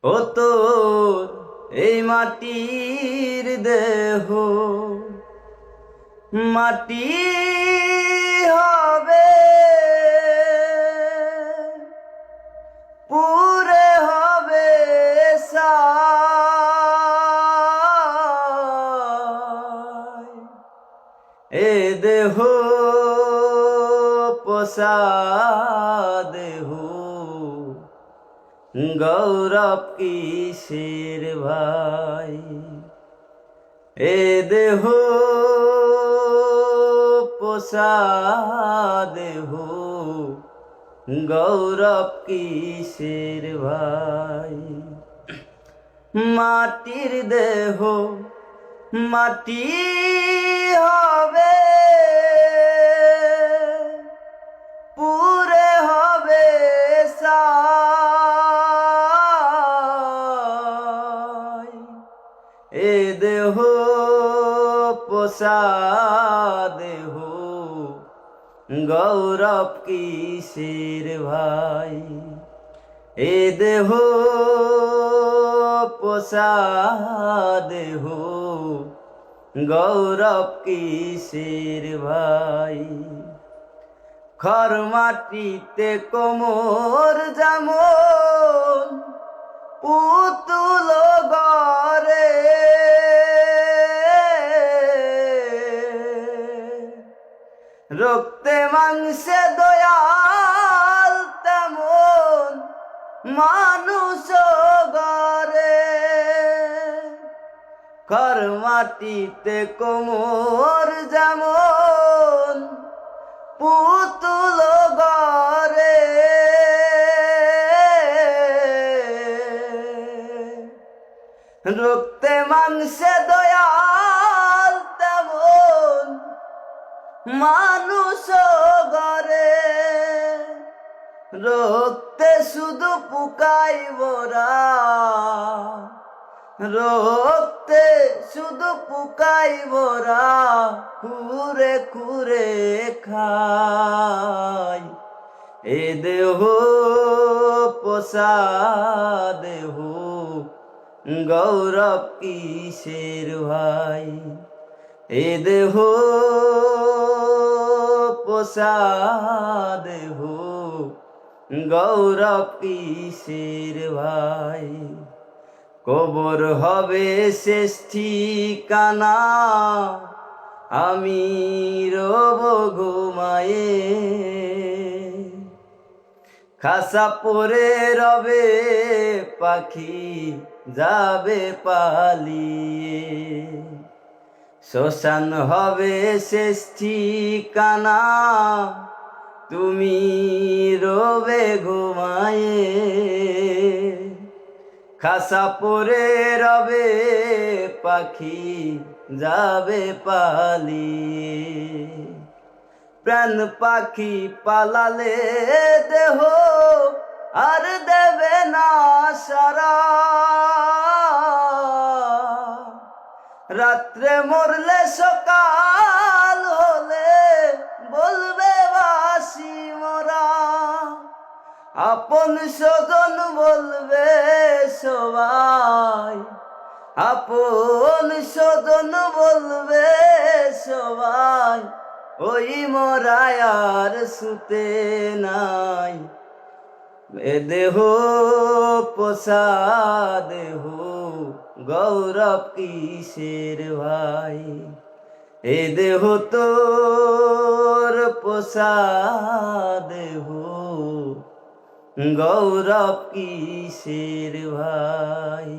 ও তোর এই মাটির দেহ মাটি হবে, পুরে হবে ছাই। এ দেহ পোষা দেহ গৌরব কিসের ভাই। এ দেহ পোষা দেহ গৌরব কিসের ভাই। মাটির দেহ মাটি হবে, পুরে হবে ছাই। এ দেহ পোষা দেহ গৌরব কিসের ভাই। এ দেহ পোষা দেহ গৌরব কিসের ভাই। খর মাটিতে কোমর যেমন পুতুল গড়ে, রক্তে মাংসে দয়াল তেমন মানুষ গড়ে। খর মাটিতে কোমর যেমন পুতুল গড়ে, রক্তে মাংসে দয়াল তেমন মানুষ গড়ে। রক্তে শুধু পুকাই ভরা, রক্তে শুধু পুকাই ভরা, খুরে খুরে খাই। এ দেহ পোষা দেহ গৌরব কিসের ভাই। এ দেহ পোষা দেহ গৌরব কিসের ভাই। কবর হবে শেষ ঠিকানা, আমি রব ঘুমায়ে। খাসা পরে রবে পাখি যাবে পালিয়ে। শ্মশান হবে শেষ ঠিকানা, তুমি রবে ঘুমায়ে। খাসা পরে রবে পাখি যাবে পালিয়ে। প্রাণ পাখি পালালে দেহ আর দেবে না সারা, রাত্রে মরলে সকাল হলে বলবে বাসি মরা। আপন স্বজন বলবে সবাই, আপন স্বজন বলবে সবাই, ওই মরায় আর শুতে নাই। এ দেহ পোষা দেহ গৌরব কিসের ভাই। এ দেহ তোর পোষা দেহ গৌরব কিসের ভাই।